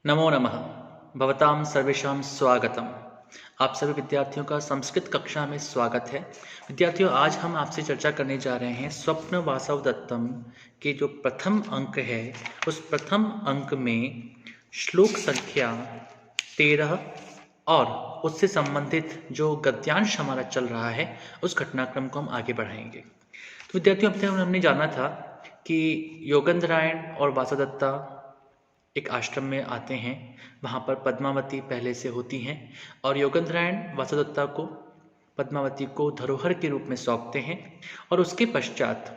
नमो नमः। भवतां सर्वेषां स्वागतम। आप सभी विद्यार्थियों का संस्कृत कक्षा में स्वागत है। विद्यार्थियों, आज हम आपसे चर्चा करने जा रहे हैं स्वप्न वासव दत्तम के जो प्रथम अंक है, उस प्रथम अंक में श्लोक संख्या 13 और उससे संबंधित जो गद्यांश हमारा चल रहा है, उस घटनाक्रम को हम आगे बढ़ाएंगे। तो विद्यार्थियों, अब तक हमने जाना था कि योगेंद्रायण और वासवदत्ता एक आश्रम में आते हैं। वहाँ पर पद्मावती पहले से होती हैं और योगेंद्रायण वासवदत्ता को पद्मावती को धरोहर के रूप में सौंपते हैं। और उसके पश्चात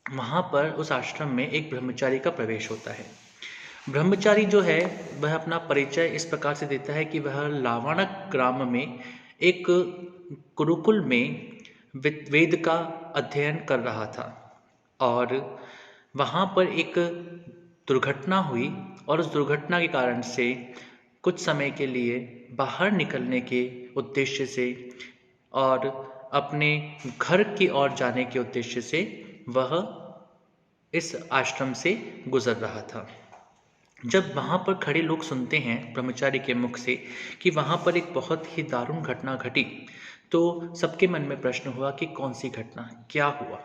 वहाँ पर उस आश्रम में एक ब्रह्मचारी का प्रवेश होता है। ब्रह्मचारी जो है वह अपना परिचय इस प्रकार से देता है कि वह लावाणक ग्राम में एक गुरुकुल में वेद का अध्ययन कर रहा था और वहाँ पर एक दुर्घटना हुई और उस दुर्घटना के कारण से कुछ समय के लिए बाहर निकलने के उद्देश्य से और अपने घर की ओर जाने के उद्देश्य से वह इस आश्रम से गुजर रहा था। जब वहाँ पर खड़े लोग सुनते हैं ब्रह्मचारी के मुख से कि वहाँ पर एक बहुत ही दारुण घटना घटी, तो सबके मन में प्रश्न हुआ कि कौन सी घटना, क्या हुआ।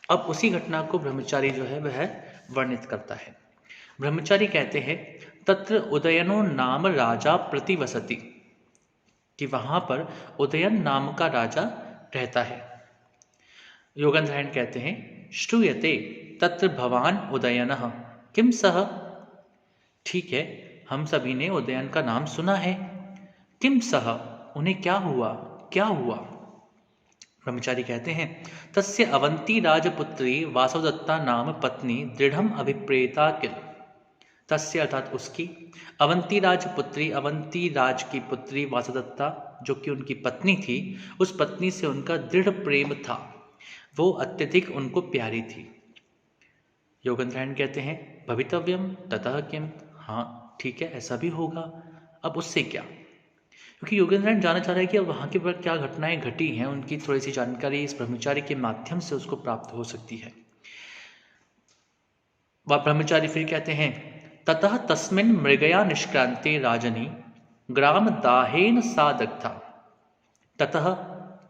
अब उसी घटना को ब्रह्मचारी जो है वह वर्णित करता है। ब्रह्मचारी कहते हैं, तत्र उदयनो नाम राजा प्रतिवसति, कि वहां पर उदयन नाम का राजा रहता है। योगेंद्रायण कहते हैं, श्रूयते तत्र भवान उदयनः किम सह, ठीक है, हम सभी ने उदयन का नाम सुना है, किम सह, उन्हें क्या हुआ, क्या हुआ। ब्रह्मचारी कहते हैं, तस्य अवंती राजपुत्री वासवदत्ता नाम पत्नी दृढ़ अभिप्रेता किल, तस्य अर्थात उसकी, अवंती राजपुत्री, अवंती राज की पुत्री वासवदत्ता जो कि उनकी पत्नी थी, उस पत्नी से उनका दृढ़ प्रेम था, वो अत्यधिक उनको प्यारी थी। योगेंद्रायण कहते हैं, भवितव्यम ततः किम, हाँ ठीक है, ऐसा भी होगा, अब उससे क्या। क्योंकि योगेंद्रायण जानना चाह रहा है कि अब वहाँ के पर क्या घटनाएं घटी हैं, उनकी थोड़ी सी जानकारी इस ब्रह्मचारी के माध्यम से उसको प्राप्त हो सकती है। वह ब्रह्मचारी फिर कहते हैं, ततः तस्मिन् मृगया निष्क्रांते राजनी ग्राम दाहेन सा दग्धा, ततः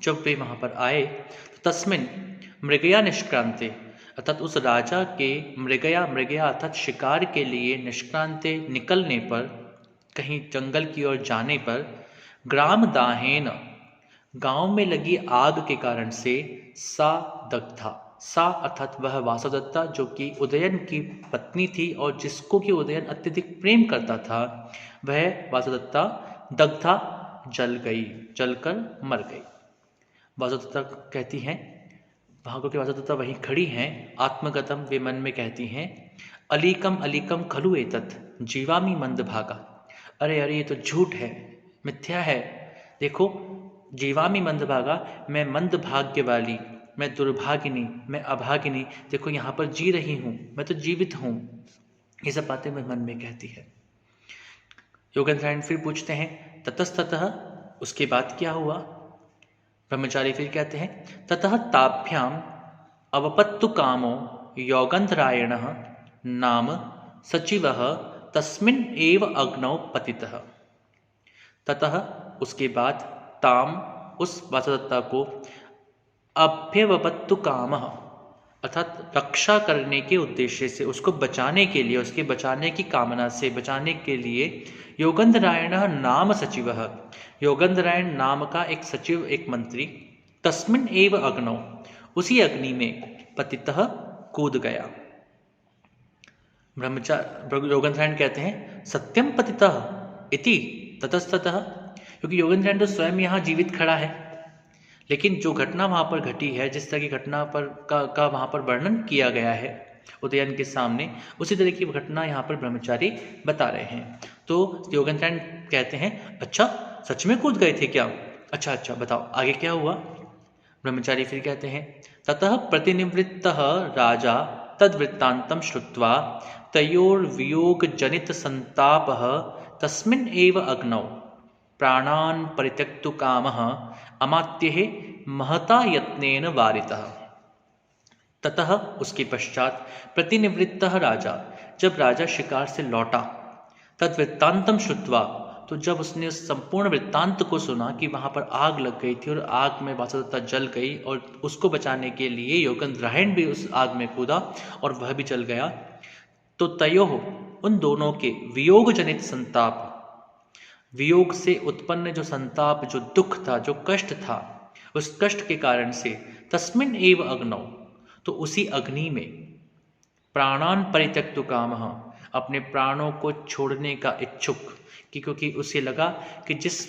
जब वे वहां पर आए तो तस्मिन् मृगया निष्क्रांते, अर्थात उस राजा के मृगया, मृगया अर्थात शिकार के लिए निष्क्रांते निकलने पर, कहीं जंगल की ओर जाने पर, ग्राम दाहेन गांव में लगी आग के कारण से, सा दग्धा, सा अर्थात वह वासवदत्ता जो कि उदयन की पत्नी थी और जिसको कि उदयन अत्यधिक प्रेम करता था, वह वासवदत्ता दग्धा जल गई, जलकर मर गई। वासवदत्ता कहती हैं, वहां को वासवदत्ता वहीं खड़ी हैं, आत्मगतम वे मन में कहती हैं, अलीकम अलीकम खलु एतत् जीवामी मंद भागा, अरे अरे ये तो झूठ है, मिथ्या है, देखो जीवामी मंद भागा, मैं मंद भाग्य वाली, मैं दुर्भागिनी, मैं अभागिनी, देखो यहाँ पर जी रही हूँ, मैं तो जीवित हूँ। ये सब बातें मैं मन में कहती है। योगेंद्रायण फिर पूछते हैं, ततस्ततः उसके बाद क्या हुआ। ब्रह्मचारी फिर कहते हैं, ततः ताभ्याम अवपत्तु कामो योगेंद्रायणः नाम सचिवः तस्मिन् एव अग्नौ पतितः, ततः उसके बाद ताम उस वासवदत्ता को अभ्यवपत्तु कामः अर्थात रक्षा करने के उद्देश्य से, उसको बचाने के लिए, उसके बचाने की कामना से, बचाने के लिए योगेंद्रायण नाम सचिवः, योगेंद्रायण नाम का एक सचिव, एक मंत्री, तस्मिन् एव अग्नौ उसी अग्नि में पतितः कूद गया। योगेंद्रायण कहते हैं, सत्यम पतितः इति ततस्ततः, क्योंकि योगेंद्रायण तो स्वयं यहाँ जीवित खड़ा है, लेकिन जो घटना वहाँ पर घटी है, जिस तरह की घटना पर का वहाँ पर वर्णन किया गया है उदयन के सामने, उसी तरह की घटना यहाँ पर ब्रह्मचारी बता रहे हैं। तो योगेंद्रायण कहते हैं, अच्छा सच में कूद गए थे क्या, अच्छा अच्छा बताओ आगे क्या हुआ। ब्रह्मचारी फिर कहते हैं, ततः प्रतिनिवृत्तः राजा तद्वृत्तान्तं श्रुत्वा तयोर्वियोग जनित संतापः तस्मिन् एव अग्नौ प्राणान् परित्यक्तु कामः अमात्यः महता यत्नेन वारितः, ततः उसके पश्चात प्रतिनिवृत्तः राजा, जब राजा शिकार से लौटा, तद वृत्तांतम श्रुत्वा, तो जब उसने उस संपूर्ण वृत्तांत को सुना कि वहां पर आग लग गई थी और आग में वासुदेवता जल गई और उसको बचाने के लिए योगेंद्रायण भी उस आग में कूदा और वह भी जल गया, तो तयोः, उन दोनों के वियोग जनित संताप, वियोग से उत्पन्न जो संताप, जो दुख था, जो कष्ट था, उस कष्ट के कारण से तस्मिन् एव अग्नौ, तो उसी अग्नि में प्राणान परित्यक्तु कामः, अपने प्राणों को छोड़ने का इच्छुक, क्योंकि उसे लगा कि जिस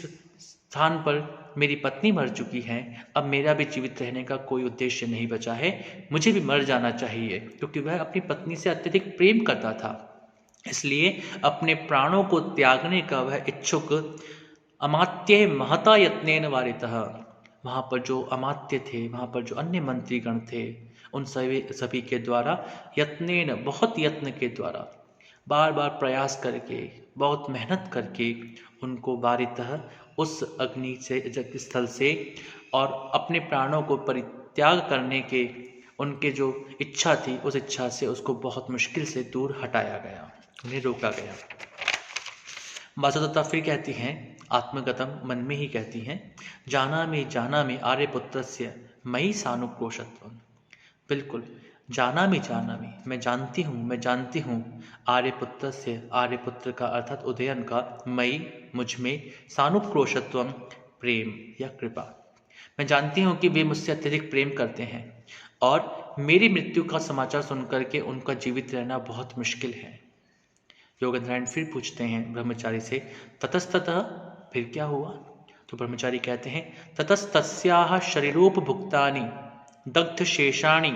स्थान पर मेरी पत्नी मर चुकी है, अब मेरा भी जीवित रहने का कोई उद्देश्य नहीं बचा है, मुझे भी मर जाना चाहिए, क्योंकि वह अपनी पत्नी से अत्यधिक प्रेम करता था। इसलिए अपने प्राणों को त्यागने का वह इच्छुक अमात्य महता यत्नेन वारितः, वहाँ पर जो अमात्य थे, वहाँ पर जो अन्य मंत्रीगण थे, उन सभी के द्वारा यत्नेन, बहुत यत्न के द्वारा, बार बार प्रयास करके, बहुत मेहनत करके उनको वारितः, उस अग्नि से, स्थल से, और अपने प्राणों को परित्याग करने के उनके जो इच्छा थी, उस इच्छा से उसको बहुत मुश्किल से दूर हटाया गया, उन्हें रोका गया। वासुदेवता फिर कहती हैं, आत्मगतम, मन में ही कहती हैं, जाना में आर्यपुत्रस्य मयि सानुक्रोशत्वम्, बिल्कुल जाना में, मैं जानती हूँ आर्यपुत्र से, आर्यपुत्र का अर्थात उदयन का, मई, मुझ में, सानुक्रोशत्वम, प्रेम या कृपा, मैं जानती हूँ कि वे मुझसे अत्यधिक प्रेम करते हैं और मेरी मृत्यु का समाचार सुनकर के उनका जीवित रहना बहुत मुश्किल है। योगेंद्रायण फिर पूछते हैं ब्रह्मचारी से, ततस्ततः, फिर क्या हुआ? तो ब्रह्मचारी कहते हैं, ततस्तस्याः शरीरोपभुक्तानि दग्ध शेषाणि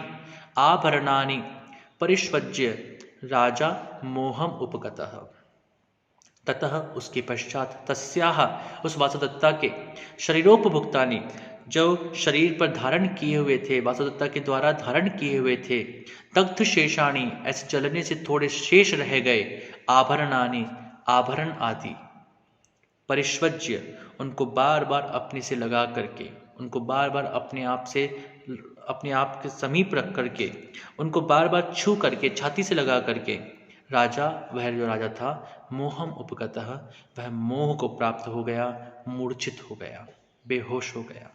आभरणानि परिष्वज्य राजा मोहम उपगतः। ततः, उसके पश्चात, तस्याः, उस वासुदत्ता के, शरीरोपभुक्तानि, जो शरीर पर धारण किए हुए थे, वासुदत्ता के द्वारा धारण किए हुए थे, दग्ध शेषाणि, ऐसे जलने से थोड़े शेष रह गए, आभरणानि, आभरण आदि, परिष्वज्य, उनको बार बार अपने से लगा करके, उनको बार बार अपने आप के समीप रख करके, उनको बार बार छू करके, छाती से लगा करके, राजा, वह जो राजा था, मोहम उपगतः, वह मोह को प्राप्त हो गया, मूर्छित हो गया, बेहोश हो गया।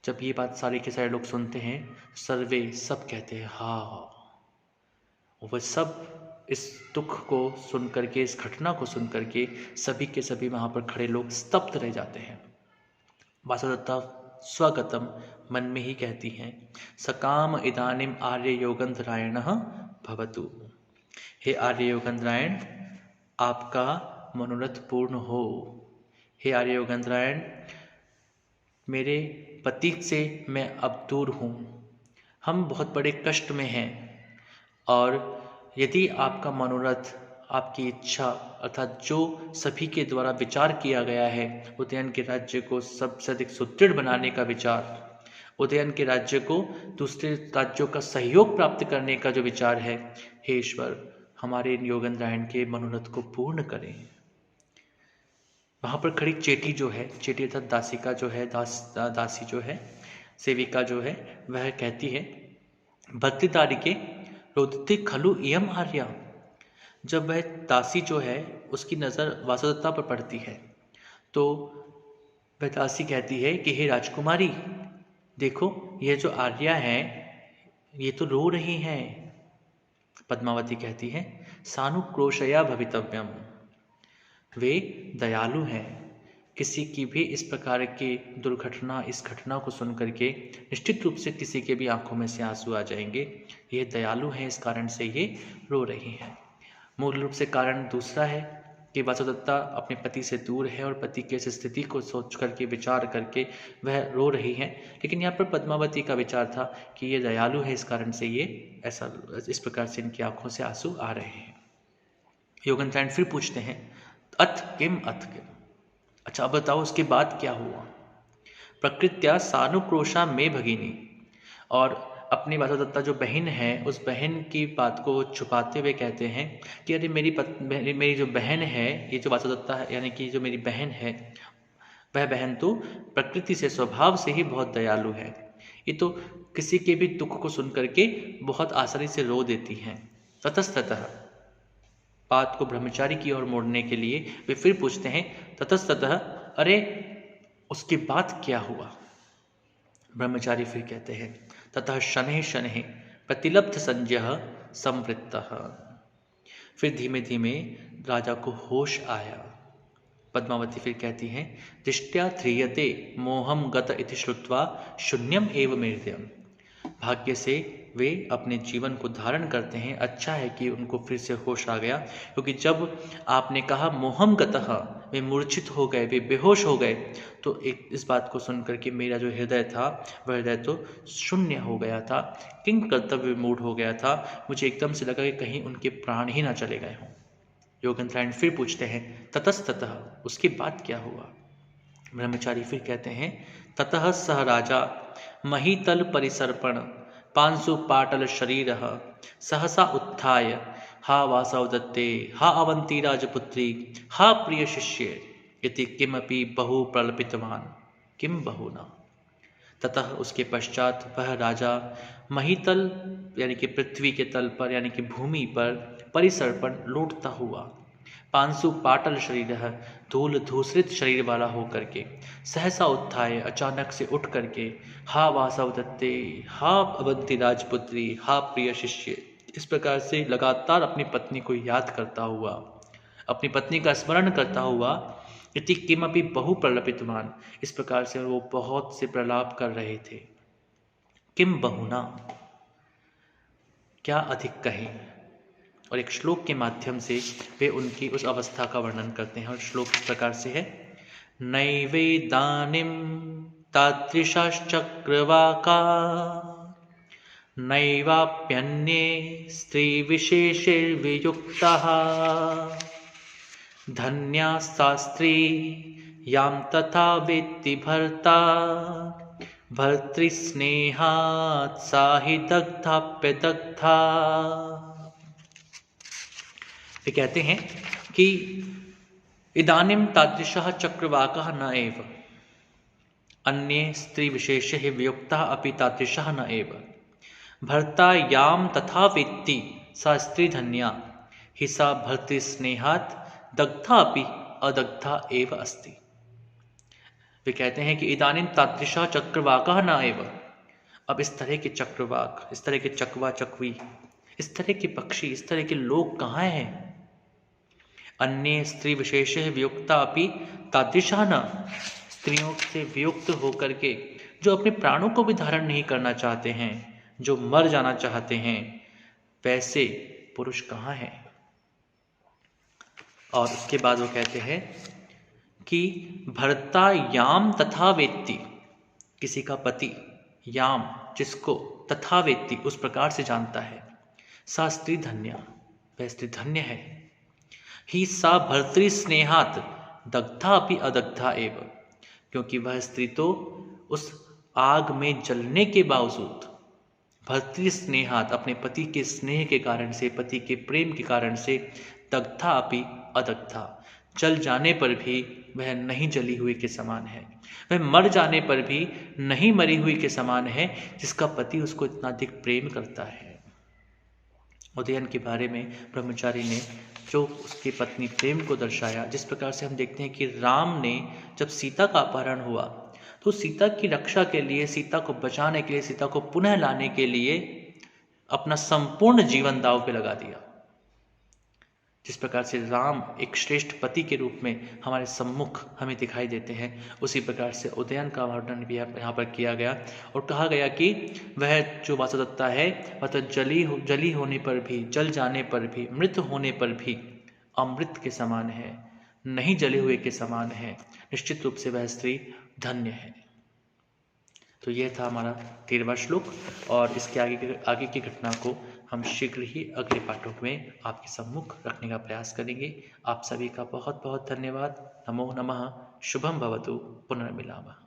जब ये बात सारे के सारे लोग सुनते हैं, सर्वे, सब कहते हैं हाँ, वह सब इस दुख को सुन करके, इस घटना को सुन करके, सभी के सभी वहां पर खड़े लोग स्तब्ध रह जाते हैं। वासुदत्ता स्वगतम, मन में ही कहती हैं, सकाम इदानीम आर्य योगेंद्रायणः भवतु, हे आर्य योगेंद्रायण, आपका मनोरथ पूर्ण हो। हे आर्य योगेंद्रायण, मेरे पति से मैं अब दूर हूँ, हम बहुत बड़े कष्ट में हैं, और यदि आपका मनोरथ, आपकी इच्छा, अर्थात जो सभी के द्वारा विचार किया गया है, उदयन के राज्य को सबसे अधिक सुदृढ़ बनाने का विचार, उदयन के राज्य को दूसरे राज्यों का सहयोग प्राप्त करने का जो विचार है, हे ईश्वर, हमारे योगेंद्रायण के मनोरथ को पूर्ण करें। वहाँ पर खड़ी चेटी जो है, चेटी अर्थात दासिका जो है, दासी जो है, सेविका जो है, वह कहती है, भक्तितारिके रोदिति खलु इयम आर्या। जब वह दासी जो है, उसकी नज़र वासुदत्ता पर पड़ती है, तो वह दासी कहती है कि हे राजकुमारी, देखो यह जो आर्या है, ये तो रो रही हैं। पद्मावती कहती है, सानुक्रोशया भवितव्यम, वे दयालु हैं, किसी की भी इस प्रकार की दुर्घटना, इस घटना को सुन करके निश्चित रूप से किसी के भी आंखों में से आंसू आ जाएंगे। ये दयालु हैं, इस कारण से ये रो रही हैं। मूल रूप से कारण दूसरा है कि वासुदत्ता अपने पति से दूर है और पति की इस स्थिति को सोच करके, विचार करके वह रो रही हैं। लेकिन यहाँ पर पद्मावती का विचार था कि ये दयालु है, इस कारण से ये ऐसा, इस प्रकार से इनकी आंखों से आंसू आ रहे हैं। योगेंद्रायण फिर पूछते हैं, अथ किम, अच्छा अब बताओ उसके बाद क्या हुआ? प्रकृत्या सानुक्रोशा में भगिनी, और अपनी वासुदत्ता जो बहन है, उस बहन की बात को छुपाते हुए कहते हैं कि अरे मेरी जो बहन है, ये जो वासुदत्ता है, यानी कि जो मेरी बहन है, वह बहन तो प्रकृति से, स्वभाव से ही बहुत दयालु है। ये तो किसी के भी दुख को सुन करके बहुत आसानी से रो देती हैं। ततस्ततः, बात को ब्रह्मचारी की ओर मोड़ने के लिए वे फिर पूछते हैं ततस्ततः, अरे उसके बाद क्या हुआ? ब्रह्मचारी फिर कहते हैं ततः शनैः शनैः प्रतिलब्ध संज्ञः संवृत्तः। फिर धीमे धीमे राजा को होश आया। पद्मावती फिर कहती हैं दृष्ट्या ध्रियते मोहम गत इति श्रुत्वा शून्यम एव मेर्द्यम्। भाग्य से वे अपने जीवन को धारण करते हैं। अच्छा है कि उनको फिर से होश आ गया, क्योंकि जब आपने कहा मोहम गतः, वे मूर्छित हो गए, वे बेहोश हो गए, तो एक इस बात को सुनकर के मेरा जो हृदय था वह हृदय तो शून्य हो गया था, किंग कर्तव्य मूड हो गया था। मुझे एकदम से लगा कि कहीं उनके प्राण ही ना चले गए हों। योगेंद्रायण फिर पूछते हैं ततस्ततः, उसके बाद क्या हुआ? ब्रह्मचारी फिर कहते हैं ततः सह राजा महीतल परिसर्पण पांशु पाटल शरीर सहसा उत्थाय हा वासवदत्ते हा अवंती राजपुत्री हा प्रिय शिष्य इति किमपि बहु प्रलपितवान किम बहुना। ततः उसके पश्चात वह राजा महीतल यानी कि पृथ्वी के तल पर यानी कि भूमि पर परिसर्पण लौटता हुआ, पांशु पाटल शरीर धूल धूसरित शरीर वाला होकर के, सहसा उत्थाय अचानक से उठ करके, हा वासवदत्ते हा अवंती राजपुत्री हा प्रिय शिष्य, इस प्रकार से लगातार अपनी पत्नी को याद करता हुआ, अपनी पत्नी का स्मरण करता हुआ, इति किमपि बहु प्रलपितवान, इस प्रकार से वो बहुत से प्रलाप कर रहे थे। किम बहुना, क्या अधिक कहें। और एक श्लोक के माध्यम से वे उनकी उस अवस्था का वर्णन करते हैं। और श्लोक इस प्रकार से है नैवेदानीं तादृशाश्चक्रवाका नैवाप्यन्ये स्त्रीविशेषैर्वियुक्ताः धन्या सा स्त्री यां तथा वेत्ति भर्ता भर्तृस्नेहात् सा हि दग्धाप्यदग्धा। वे कहते हैं कि इदानीं तादृशः चक्रवाकः न एव अन्ये स्त्री विशेषैः वियुक्तः अपि तादृशः न एव भर्ता यां तथा वेत्ति सा स्त्री धन्या हि सा भर्तृस्नेहात् दग्धा अपि अदग्धा एव अस्ति। वे कहते हैं कि इदानीं तादृशः चक्रवाकः न एव, अब इस तरह के चक्रवाक, इस तरह के चकवा चकवी, इस तरह के पक्षी, इस तरह के लोग कहाँ हैं? अन्य स्त्री विशेष वियुक्ता अपि तादृशः न, स्त्रियों से वियुक्त होकर के जो अपने प्राणों को भी धारण नहीं करना चाहते हैं, जो मर जाना चाहते हैं, वैसे पुरुष कहाँ हैं? और उसके बाद वो कहते हैं कि भर्ता याम तथा वेत्ति, किसी का पति याम जिसको तथा वेत्ति उस प्रकार से जानता है, सा स्त्री धन्या, वह स्त्री धन्य है, ही सा भर्तृ स्नेहात दग्धा अपि अदग्धा एव, क्योंकि वह स्त्री तो उस आग में जलने के बावजूद भर्तृ स्नेहात अपने पति के स्नेह के कारण से, पति के प्रेम के कारण से, दग्धा अपि अदग्धा, जल जाने पर भी वह नहीं जली हुई के समान है, वह मर जाने पर भी नहीं मरी हुई के समान है, जिसका पति उसको इतना अधिक प्रेम करता है। उदयन के बारे में ब्रह्मचारी ने जो उसकी पत्नी प्रेम को दर्शाया, जिस प्रकार से हम देखते हैं कि राम ने जब सीता का अपहरण हुआ तो सीता की रक्षा के लिए, सीता को बचाने के लिए, सीता को पुनः लाने के लिए अपना संपूर्ण जीवन दांव पे लगा दिया। जिस प्रकार से राम एक श्रेष्ठ पति के रूप में हमारे सम्मुख हमें दिखाई देते हैं, उसी प्रकार से उदयन का वर्णन भी यहाँ पर किया गया और कहा गया कि वह जो वासुदत्ता है वह तो जली होने पर भी, जल जाने पर भी, मृत होने पर भी अमृत के समान है, नहीं जले हुए के समान है। निश्चित रूप से वह स्त्री धन्य है। तो यह था हमारा 13वां श्लोक और इसके आगे की घटना को हम शीघ्र ही अगले पाठों में आपके सम्मुख रखने का प्रयास करेंगे। आप सभी का बहुत बहुत धन्यवाद। नमो नमः। शुभम भवतु। पुनर्मिलामः।